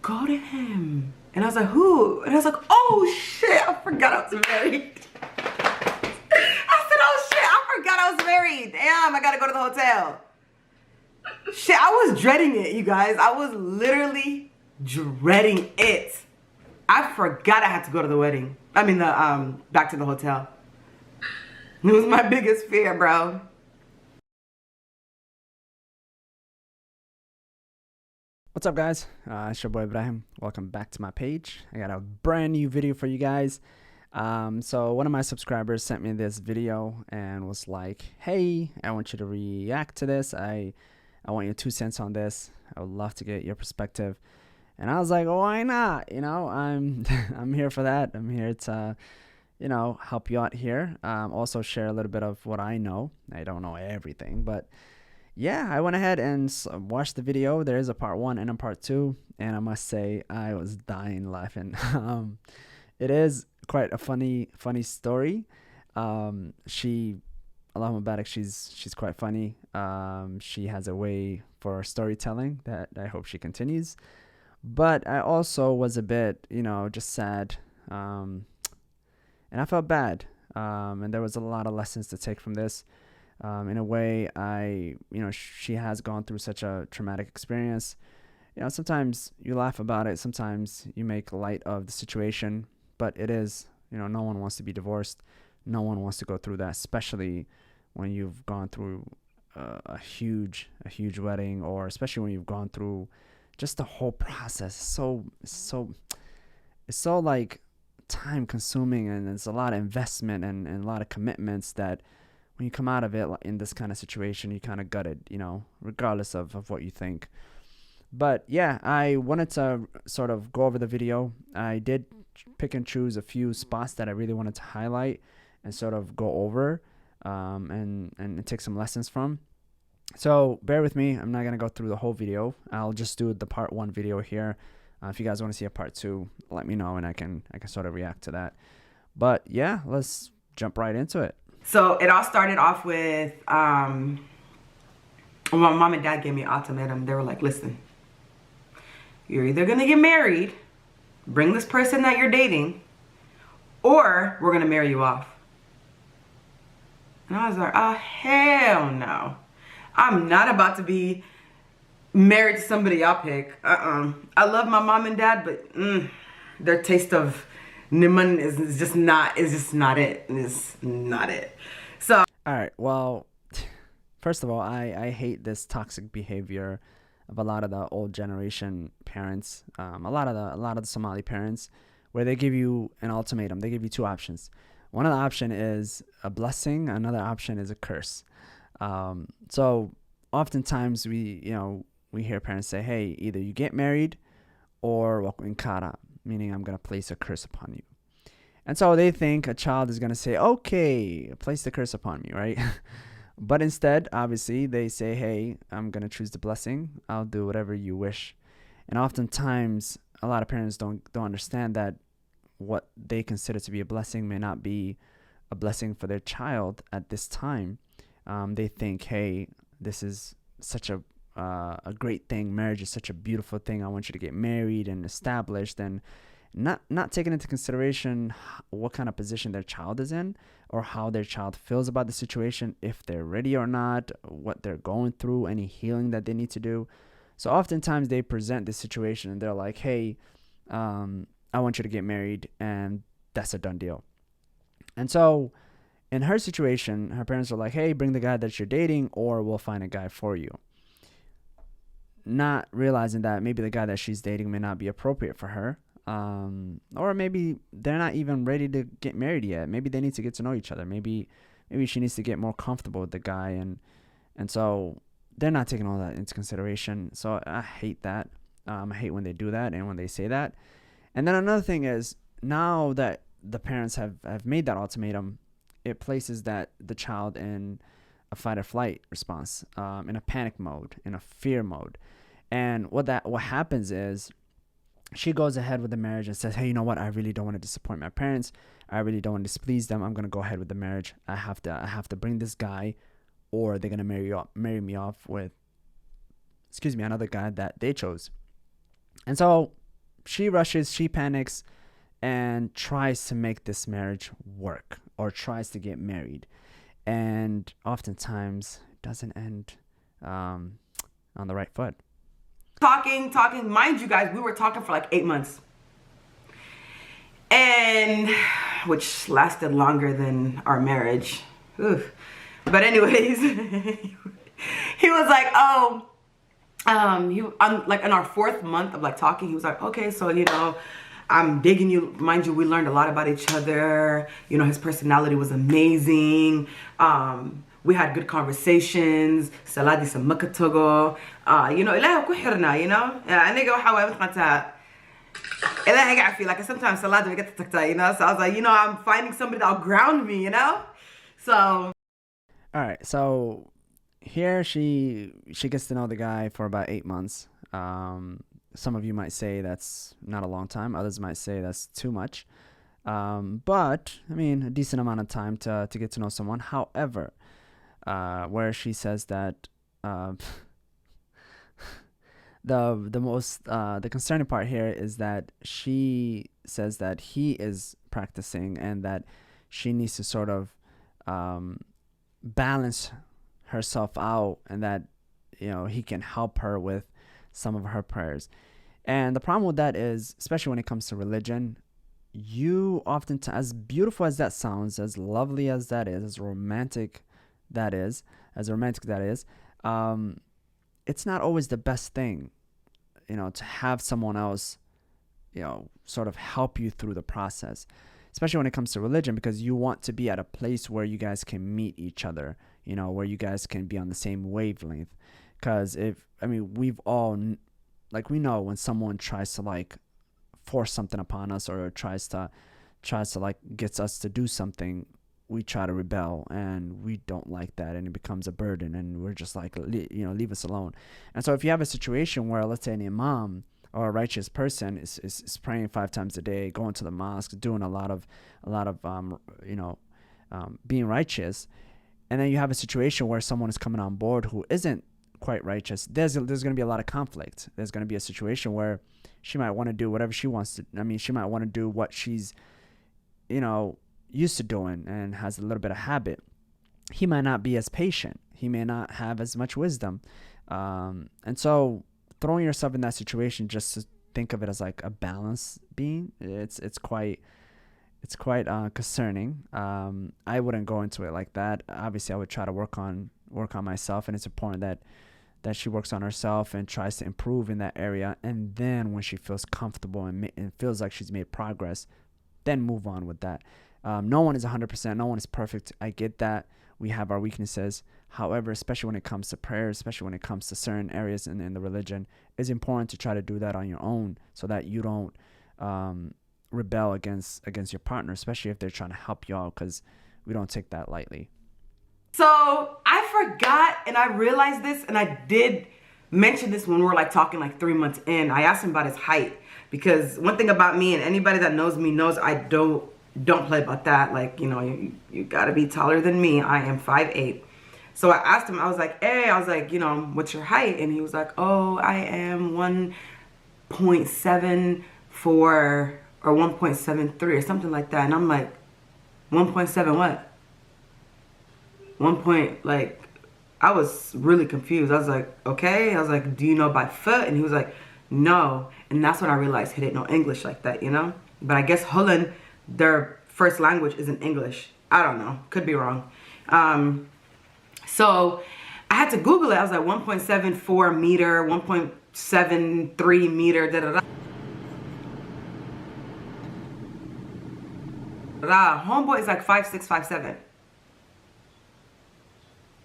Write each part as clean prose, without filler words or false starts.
go to him. And I was like, who? And I was like, oh shit, I forgot I was married. I said, oh shit, I forgot I was married. Damn, I gotta go to the hotel. Shit, I was dreading it, you guys. I was literally dreading it. I forgot I had to go to the wedding. I mean, back to the hotel. It was my biggest fear, bro. What's up, guys? It's your boy Ibrahim. Welcome back to my page. I got a brand new video for you guys. So one of my subscribers sent me this video and was like, hey, I want you to react to this. I want your 2 cents on this. I would love to get your perspective. And I was like, oh, why not? You know, I'm I'm here for that. I'm here to, you know, help you out here. Also share a little bit of what I know. I don't know everything, but yeah, I went ahead and watched the video. There is a part 1 and a part 2, and I must say I was dying laughing. It is quite a funny story. She, Allahumma barak, she's quite funny. She has a way for storytelling that I hope she continues. But I also was a bit, you know, just sad, and I felt bad. And there was a lot of lessons to take from this. In a way, she has gone through such a traumatic experience. You know, sometimes you laugh about it, sometimes you make light of the situation, but it is, you know, no one wants to be divorced. No one wants to go through that, especially when you've gone through a huge wedding, or especially when you've gone through just the whole process. It's so like time consuming, and it's a lot of investment and a lot of commitments that when you come out of it in this kind of situation, you kind of gutted, you know, regardless of what you think. But yeah, I wanted to sort of go over the video. I did pick and choose a few spots that I really wanted to highlight and sort of go over, and take some lessons from. So bear with me. I'm not going to go through the whole video. I'll just do the part 1 video here. If you guys want to see a part 2, let me know and I can sort of react to that. But yeah, let's jump right into it. So it all started off with, my mom and dad gave me an ultimatum. They were like, listen, you're either going to get married, bring this person that you're dating, or we're going to marry you off. And I was like, oh, hell no. I'm not about to be married to somebody I'll pick. I love my mom and dad, but their taste of Niman is just not it. It's not it. So all right, well, first of all, I hate this toxic behavior of a lot of the old generation parents, a lot of the Somali parents, where they give you an ultimatum. They give you 2 options. One of the option is a blessing, another option is a curse. So oftentimes we hear parents say, hey, either you get married or wakuinkara, meaning I'm going to place a curse upon you. And so they think a child is going to say, okay, place the curse upon me, right? But instead, obviously, they say, hey, I'm going to choose the blessing. I'll do whatever you wish. And oftentimes, a lot of parents don't understand that what they consider to be a blessing may not be a blessing for their child at this time. They think, hey, this is such a great thing. Marriage is such a beautiful thing. I want you to get married and established, and not taking into consideration what kind of position their child is in, or how their child feels about the situation, if they're ready or not, what they're going through, any healing that they need to do. So oftentimes they present this situation and they're like, hey, I want you to get married, and that's a done deal. And so in her situation, her parents are like, hey, bring the guy that you're dating, or we'll find a guy for you. Not realizing that maybe the guy that she's dating may not be appropriate for her. Or maybe they're not even ready to get married yet. Maybe they need to get to know each other. Maybe she needs to get more comfortable with the guy, and so they're not taking all that into consideration. So I hate that. I hate when they do that and when they say that. And then another thing is, now that the parents have made that ultimatum, it places that the child in a fight or flight response, in a panic mode, in a fear mode. And what happens is, she goes ahead with the marriage and says, hey, you know what? I really don't want to disappoint my parents. I really don't want to displease them. I'm going to go ahead with the marriage. I have to bring this guy, or they're going to marry me off with, another guy that they chose. And so she rushes, she panics, and tries to make this marriage work or tries to get married, and oftentimes doesn't end on the right foot. Talking. Mind you guys, we were talking for like 8 months. And which lasted longer than our marriage. Oof. But anyways, he was like, oh, like in our 4th month of like talking, he was like, okay, so I'm digging you. Mind you, we learned a lot about each other. His personality was amazing. We had good conversations. Saladi sa makatogo. Ilaha ku xirna, aniga waxa way matqata. Ilaha I feel like sometimes saladi we get to takta, so I was like, I'm finding somebody that'll ground me, So All right, so here she gets to know the guy for about 8 months. Some of you might say that's not a long time. Others might say that's too much. But I mean, a decent amount of time to get to know someone. However, where she says that the concerning part here is that she says that he is practicing and that she needs to sort of balance herself out, and that he can help her with some of her prayers. And the problem with that is, especially when it comes to religion, you often, as beautiful as that sounds, as lovely as that is, as romantic that is, it's not always the best thing, to have someone else, sort of help you through the process, especially when it comes to religion, because you want to be at a place where you guys can meet each other, where you guys can be on the same wavelength. Because we've all, like, we know when someone tries to like force something upon us or tries to like gets us to do something, we try to rebel, and we don't like that, and it becomes a burden, and we're just like, leave us alone. And so if you have a situation where, let's say, an imam or a righteous person is praying 5 times a day, going to the mosque, doing a lot of being righteous, and then you have a situation where someone is coming on board who isn't quite righteous, there's going to be a lot of conflict. There's going to be a situation where she might want to do whatever she wants to. She might want to do what she's, used to doing and has a little bit of habit. He might not be as patient. He may not have as much wisdom. And so throwing yourself in that situation, just to think of it as like a balance being, it's quite concerning. I wouldn't go into it like that. Obviously, I would try to work on myself, and it's important that she works on herself and tries to improve in that area. And then when she feels comfortable and feels like she's made progress, then move on with that. No one is 100%. No one is perfect. I get that. We have our weaknesses. However, especially when it comes to prayer, especially when it comes to certain areas in the religion, it's important to try to do that on your own so that you don't rebel against your partner, especially if they're trying to help you out, because we don't take that lightly. So I forgot, and I realized this, and I did mention this when we were like talking like 3 months in. I asked him about his height, because one thing about me, and anybody that knows me knows, I don't play about that. Like, you gotta be taller than me. I am 5'8". So I asked him, I was like, hey, what's your height? And he was like, oh, I am 1.74 or 1.73 or something like that. And I'm like, 1.7 what? 1 point, like, I was really confused. I was like, okay. I was like, do you know by foot? And he was like, no. And that's when I realized he didn't know English like that, But I guess Holland, their first language isn't English. I don't know. Could be wrong. So I had to Google it. I was like, 1.74 meter, 1.73 meter, da-da-da. Homeboy is like 5'6", 5'7".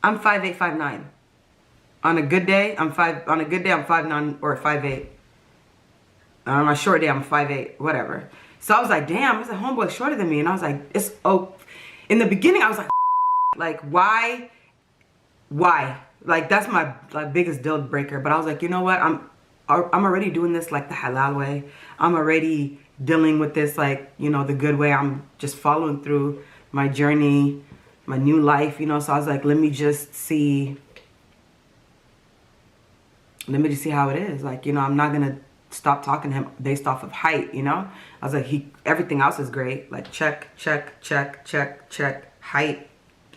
I'm 5'8", 5'9". On a good day, I'm 5'9" or 5'8". On my short day, I'm 5'8", whatever. So I was like, damn, it's a homeboy shorter than me. And I was like, in the beginning, I was like, why? Like, that's my biggest deal breaker. But I was like, you know what? I'm already doing this like the halal way. I'm already dealing with this like, the good way. I'm just following through my journey, my new life, So I was like, let me just see how it is. Like, I'm not going to stop talking to him based off of height, you know? I was like, everything else is great. Like check, check, check, check, check, height,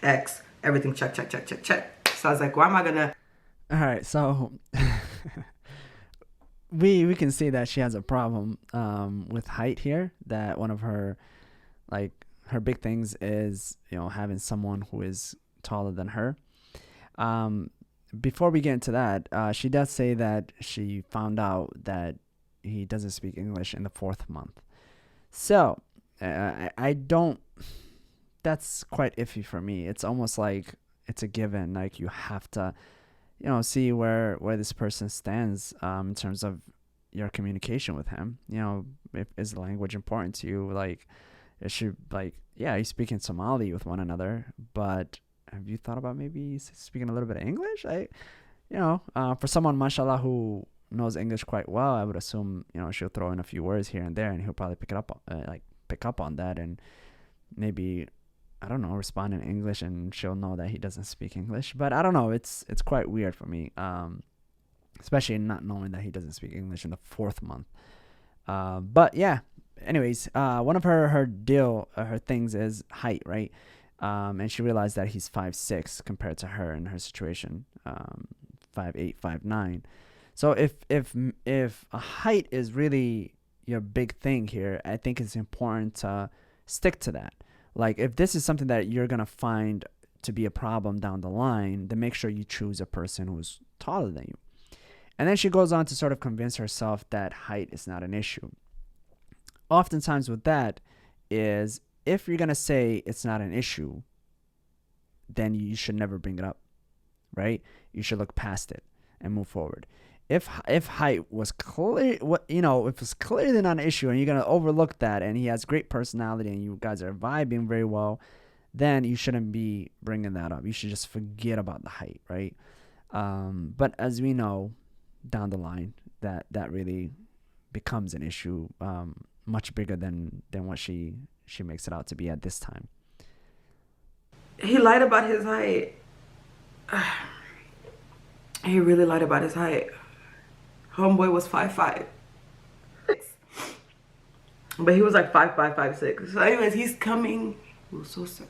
X, everything check, check, check, check, check. So I was like, why am I gonna? All right, so we can see that she has a problem with height here. That one of her like her big things is having someone who is taller than her. Um, Before we get into that, she does say that she found out that he doesn't speak English in the fourth month. So I don't. That's quite iffy for me. It's almost like it's a given. Like you have to, see where this person stands in terms of your communication with him. If is the language important to you? Like it should yeah, you speak in Somali with one another, but have you thought about maybe speaking a little bit of English? For someone, mashallah, who knows English quite well, I would assume, she'll throw in a few words here and there, and he'll probably pick up on that, and maybe, I don't know, respond in English, and she'll know that he doesn't speak English. But I don't know, it's quite weird for me, especially not knowing that he doesn't speak English in the fourth month. But yeah, anyways, one of her things is height, right? And she realized that he's 5'6" compared to her in her situation, 5'8", 5'9". So if a height is really your big thing here, I think it's important to stick to that. Like if this is something that you're gonna find to be a problem down the line, then make sure you choose a person who's taller than you. And then she goes on to sort of convince herself that height is not an issue. Oftentimes with that is, if you're going to say it's not an issue, then you should never bring it up, right? You should look past it and move forward. If height was clear, if it's clearly not an issue and you're going to overlook that, and he has great personality and you guys are vibing very well, then you shouldn't be bringing that up. You should just forget about the height, right? But as we know, down the line, that really becomes an issue, much bigger than what she makes it out to be at this time. He lied about his height. He really lied about his height. Homeboy was 5'5", but he was like 5'5", 5'6". So anyways, he's coming.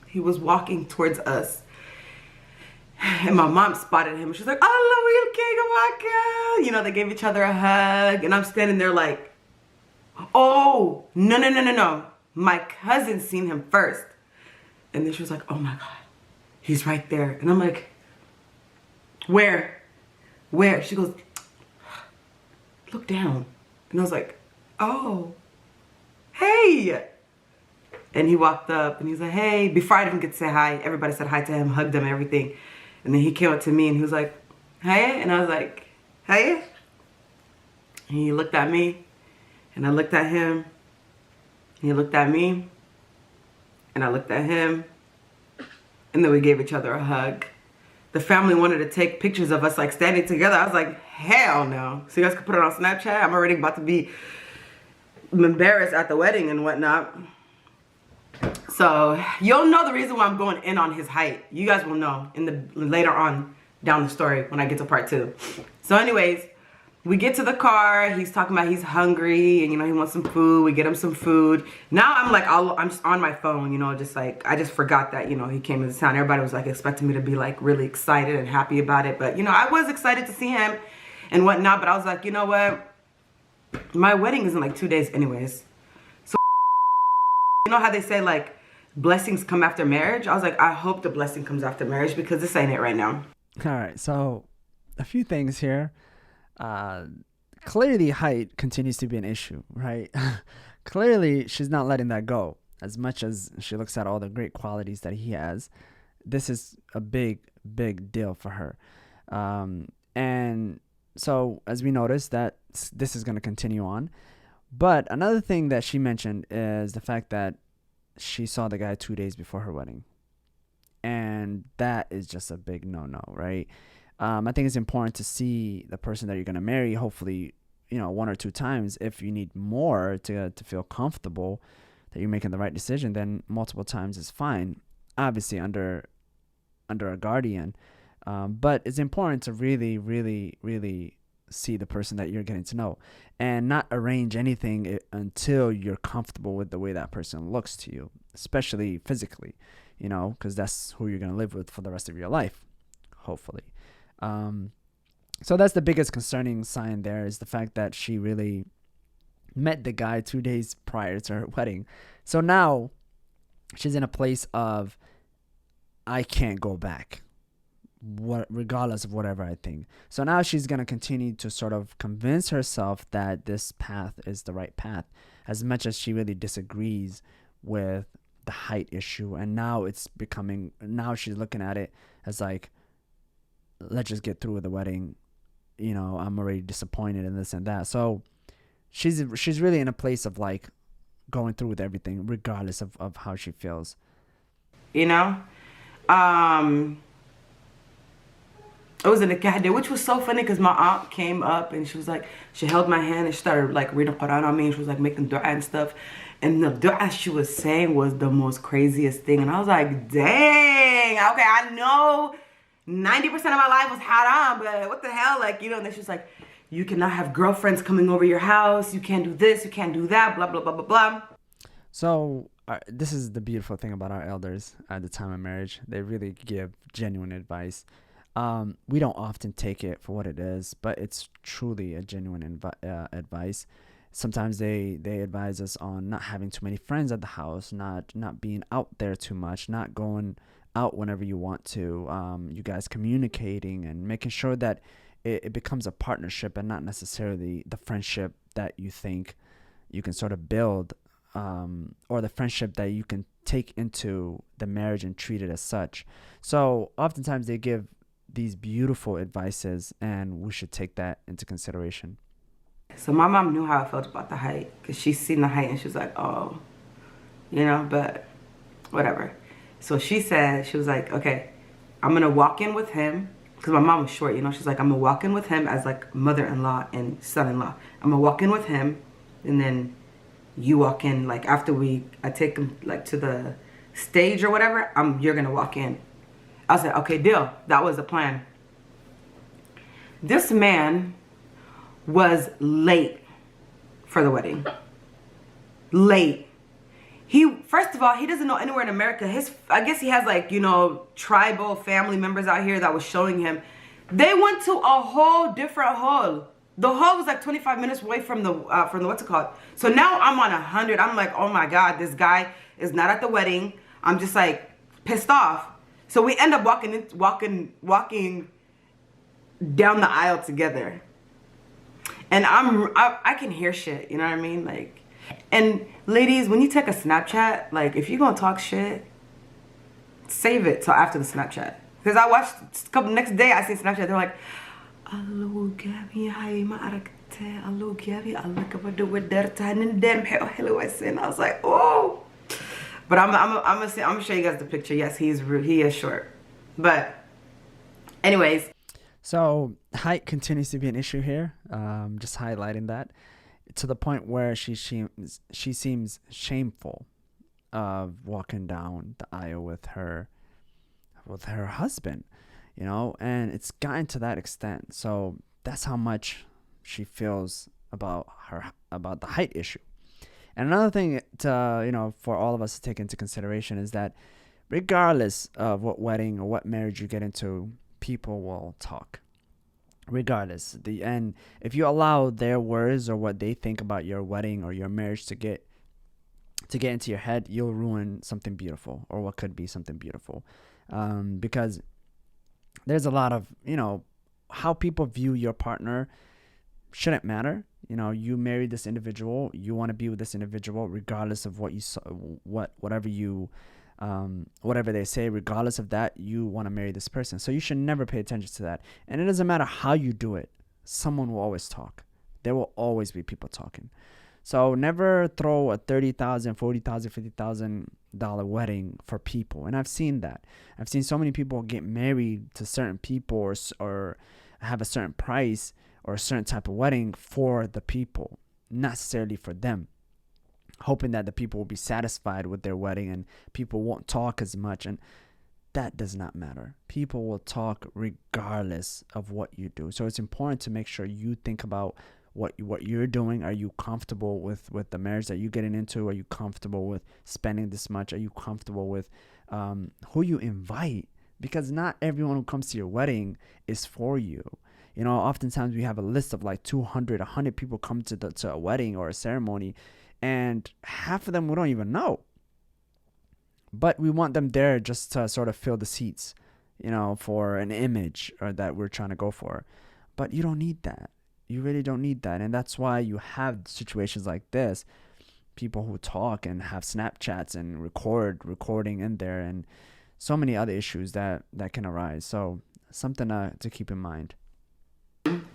He was walking towards us, and my mom spotted him. She's like, "Oh, they gave each other a hug, and I'm standing there like, oh, no. My cousin seen him first. And then she was like, oh my God, he's right there. And I'm like, where? She goes, look down. And I was like, oh, hey. And he walked up and he's like, hey. Before I even get to say hi, everybody said hi to him, hugged him and everything. And then he came up to me and he was like, hey. And I was like, hey. And he looked at me. And I looked at him. He looked at me. And I looked at him. And then we gave each other a hug. The family wanted to take pictures of us like standing together. I was like, hell no. So you guys can put it on Snapchat. I'm already about to be embarrassed at the wedding and whatnot. So you'll know the reason why I'm going in on his height. You guys will know later on down the story when I get to part 2. So anyways, we get to the car. He's talking about he's hungry and, he wants some food. We get him some food. Now I'm like, I'm just on my phone, just like, I just forgot that, he came into town. Everybody was like expecting me to be like really excited and happy about it. But, I was excited to see him and whatnot. But I was like, you know what? My wedding is in like 2 days anyways. So, you know how they say like blessings come after marriage? I was like, I hope the blessing comes after marriage because this ain't it right now. All right. So a few things here. Clearly height continues to be an issue, right? Clearly she's not letting that go. As much as she looks at all the great qualities that he has, this is a big deal for her. And so as we noticed, that this is going to continue on. But another thing that she mentioned is the fact that she saw the guy 2 days before her wedding. And that is just a big no-no, right? I think it's important to see the person that you're going to marry, hopefully, 1 or 2 times. If you need more to feel comfortable that you're making the right decision, then multiple times is fine, obviously under a guardian. But it's important to really see the person that you're getting to know, and not arrange anything until you're comfortable with the way that person looks to you, especially physically, because that's who you're going to live with for the rest of your life, hopefully. um, so that's the biggest concerning sign there, is the fact that she really met the guy 2 days prior to her wedding. So now she's in a place of, I can't go back, regardless of whatever I think. So now she's going to continue to sort of convince herself that this path is the right path, as much as she really disagrees with the height issue. And now now she's looking at it as like, let's just get through with the wedding. I'm already disappointed in this and that. So she's really in a place of like going through with everything, regardless of how she feels. You know? Um, it was in the Kahde, which was so funny because my aunt came up and she was like, she held my hand and she started like reading Quran on me, and she was like making dua and stuff. And the dua she was saying was the most craziest thing. And I was like, dang, okay, I know 90% of my life was haram, but what the hell? Like, and then she was like, you cannot have girlfriends coming over your house. You can't do this, you can't do that, blah, blah, blah, blah, blah. So this is the beautiful thing about our elders at the time of marriage. They really give genuine advice. We don't often take it for what it is, but it's truly a genuine advice. Sometimes they advise us on not having too many friends at the house, not being out there too much, not going out whenever you want to. You guys communicating and making sure that it becomes a partnership and not necessarily the friendship that you think you can sort of build, or the friendship that you can take into the marriage and treat it as such. So oftentimes they give these beautiful advices, and we should take that into consideration. So my mom knew how I felt about the height because she's seen the height and she was like, oh, but whatever. So she said, she was like, okay, I'm going to walk in with him, because my mom was short, she's like, I'm going to walk in with him as like mother-in-law and son-in-law. I'm going to walk in with him, and then you walk in, like after I take him like to the stage or whatever, you're going to walk in. I said, okay, deal. That was the plan. This man was late for the wedding. Late. First of all, he doesn't know anywhere in America. I guess he has like, tribal family members out here that was showing him. They went to a whole different hall. The hall was like 25 minutes away from the what's it called? So now I'm on 100. I'm like, oh my God, this guy is not at the wedding. I'm just like pissed off. So we end up walking down the aisle together. And I can hear shit, you know what I mean? Like, and ladies, when you take a Snapchat, like if you're gonna talk shit, save it till after the Snapchat. Because I watched next day, I see Snapchat, they're like, Allo Gabby, hi ma arakte, Allo Gabby, Allah kabadu wadarta nindem hello I said. I was like, oh. But I'm gonna show you guys the picture. Yes, he is short. But anyways. So height continues to be an issue here. Just highlighting that, to the point where she seems shameful of walking down the aisle with her husband, and it's gotten to that extent. So that's how much she feels about the height issue. And another thing to, for all of us to take into consideration is that regardless of what wedding or what marriage you get into, people will talk. Regardless. And if you allow their words or what they think about your wedding or your marriage to get into your head, you'll ruin something beautiful, or what could be something beautiful. Because there's a lot of, how people view your partner shouldn't matter. You married this individual, you want to be with this individual, regardless of what you saw, whatever they say, regardless of that, you want to marry this person. So you should never pay attention to that. And it doesn't matter how you do it. Someone will always talk. There will always be people talking. So never throw a $30,000, $40,000, $50,000 wedding for people. And I've seen that. I've seen so many people get married to certain people or have a certain price or a certain type of wedding for the people, not necessarily for them, hoping that the people will be satisfied with their wedding and people won't talk as much. And that does not matter. People will talk regardless of what you do. So it's important to make sure you think about what you're doing. Are you comfortable with the marriage that you're getting into? Are you comfortable with spending this much? Are you comfortable with who you invite? Because not everyone who comes to your wedding is for you. Oftentimes we have a list of like 200, 100 people come to a wedding or a ceremony, and half of them we don't even know. But we want them there just to sort of fill the seats, for an image or that we're trying to go for. But you don't need that. You really don't need that. And that's why you have situations like this, people who talk and have Snapchats and recording in there, and so many other issues that can arise. So something to keep in mind.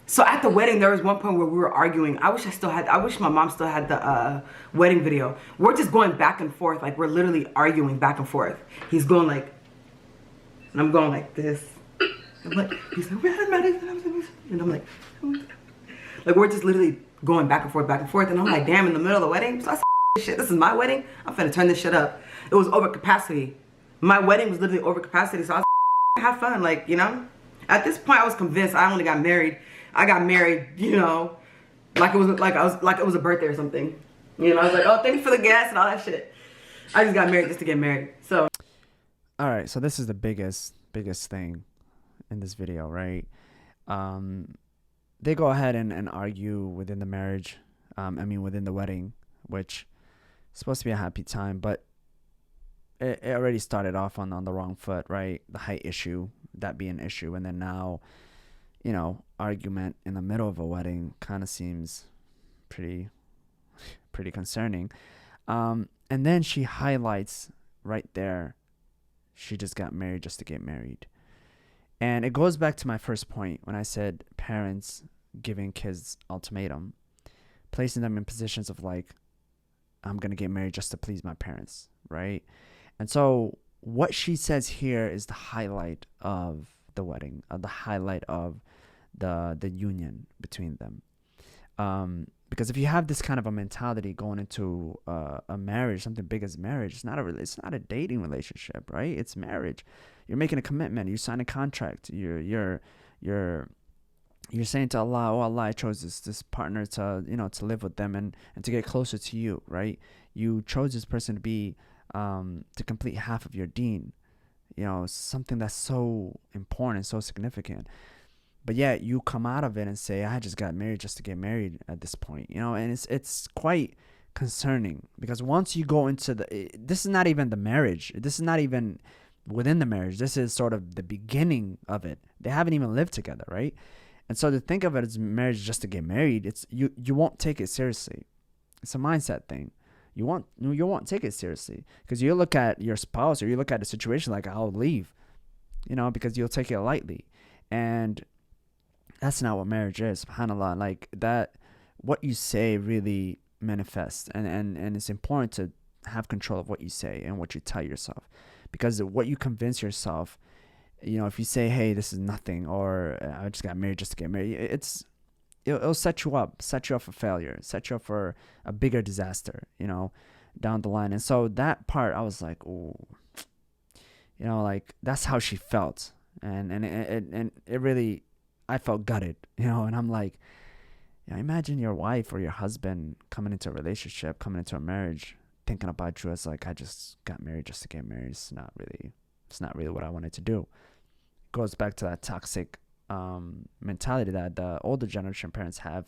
So at the wedding, there was one point where we were arguing. I wish my mom still had the wedding video. We're just going back and forth. Like, we're literally arguing back and forth. He's going like, and I'm going like this. I'm like, he's like, and I'm like we're just literally going back and forth. And I'm like, damn, in the middle of the wedding. So I said, shit, this is my wedding. I'm finna turn this shit up. It was over capacity. My wedding was literally over capacity. So I was like, have fun, like, At this point, I was convinced I only got married. I got married, like it was a birthday or something. I was like, oh, thank you for the gas and all that shit. I just got married just to get married. So, all right. So this is the biggest thing in this video, right? They go ahead and argue within the marriage. Within the wedding, which is supposed to be a happy time, but it already started off on the wrong foot, right? The height issue, that being an issue, and then now, argument in the middle of a wedding kind of seems pretty concerning. And then she highlights right there, she just got married just to get married. And it goes back to my first point when I said parents giving kids ultimatum, placing them in positions of like, I'm going to get married just to please my parents, right? And so what she says here is the highlight of the wedding, the highlight of the union between them. Because if you have this kind of a mentality going into a marriage, something big as marriage, it's not a dating relationship, right? It's marriage. You're making a commitment. You sign a contract. You're saying to Allah, oh Allah, I chose this partner to to live with them and to get closer to you, right? You chose this person to be to complete half of your deen, something that's so important, so significant. But yet you come out of it and say, I just got married just to get married at this point, and it's quite concerning, because once you go into this is not even the marriage. This is not even within the marriage. This is sort of the beginning of it. They haven't even lived together, right? And so to think of it as marriage just to get married, it's you won't take it seriously. It's a mindset thing. You won't take it seriously, because you look at your spouse or you look at a situation like, I'll leave, because you'll take it lightly. And that's not what marriage is, subhanAllah. Like that, what you say really manifests, and it's important to have control of what you say and what you tell yourself, because what you convince yourself, if you say, hey, this is nothing, or I just got married just to get married, it'll set you up for failure, set you up for a bigger disaster, down the line. And so that part, I was like, oh, like that's how she felt, and it really, I felt gutted, and I'm like, imagine your wife or your husband coming into a relationship, coming into a marriage, thinking about you as like, I just got married just to get married. It's not really what I wanted to do. It goes back to that toxic mentality that the older generation parents have,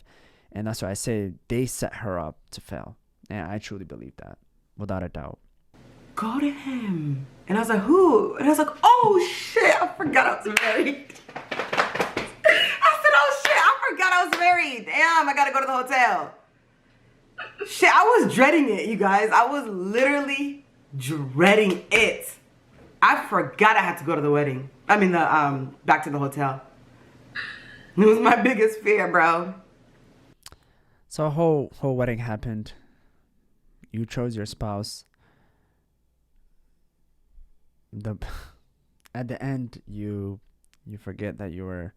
and that's why I say they set her up to fail. And I truly believe that, without a doubt. Go to him. And I was like, who? And I was like, oh shit, I forgot I was married. I said, oh shit, I forgot I was married. Damn, I gotta go to the hotel. Shit, I was dreading it, you guys. I was literally dreading it. I forgot I had to go to the wedding. Back to the hotel. It was my biggest fear, bro. So a whole wedding happened. You chose your spouse. At the end, you forget that you were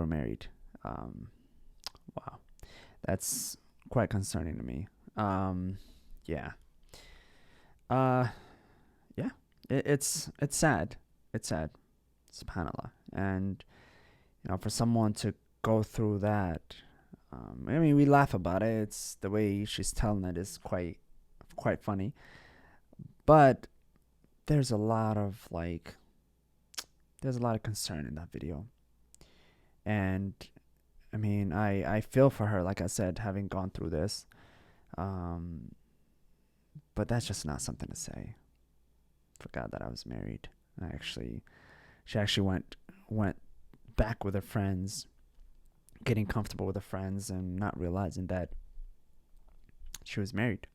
married. Wow, that's quite concerning to me. Yeah. Yeah. it's sad. It's sad. SubhanAllah. And for someone to go through that, I mean, we laugh about it. It's the way she's telling it is quite funny. But there's a lot of concern in that video. And I mean, I feel for her, like I said, having gone through this. Um, but that's just not something to say. Forgot that I was married. She actually went back with her friends, getting comfortable with her friends, and not realizing that she was married.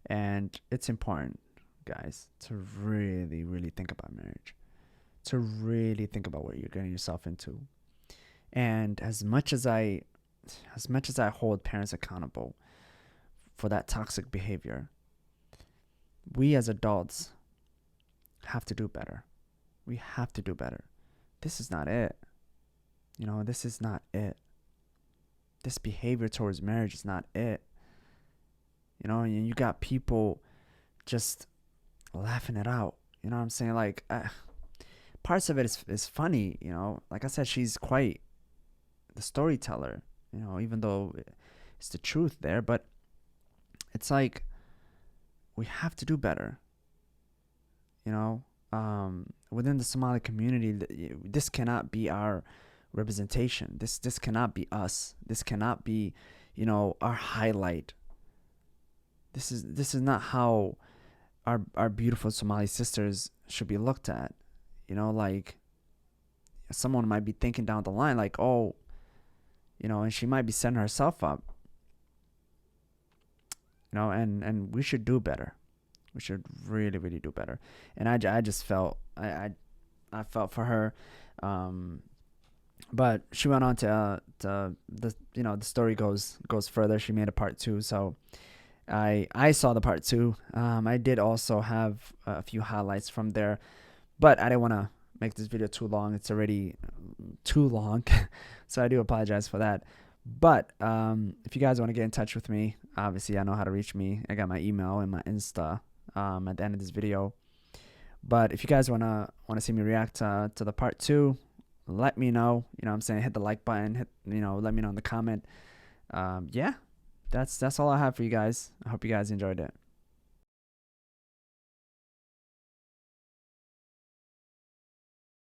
And it's important, guys, to really, really think about marriage, to really think about what you're getting yourself into. And as much as I hold parents accountable for that toxic behavior, we as adults have to do better. We have to do better. This is not it. This is not it. This behavior towards marriage is not it. And you got people just laughing it out. You know what I'm saying? Like, parts of it is funny. Like I said, she's quite the storyteller. Even though it's the truth there, but it's like we have to do better. Within the Somali community, this cannot be our representation. This cannot be us. This cannot be, our highlight. This is not how our beautiful Somali sisters should be looked at. Like someone might be thinking down the line, like, oh, and she might be setting herself up. And we should do better. We should really, really do better. And I just felt I felt for her. But she went on to the the story goes further. She made a part 2, so I saw the part 2. I did also have a few highlights from there, but I didn't want to make this video too long. It's already too long, so I do apologize for that. But if you guys want to get in touch with me, obviously I know how to reach me. I got my email and my Insta at the end of this video. But if you guys wanna see me react to the part 2, let me know. What I'm saying, hit the like button. Let me know in the comment. Yeah, that's all I have for you guys. I hope you guys enjoyed it.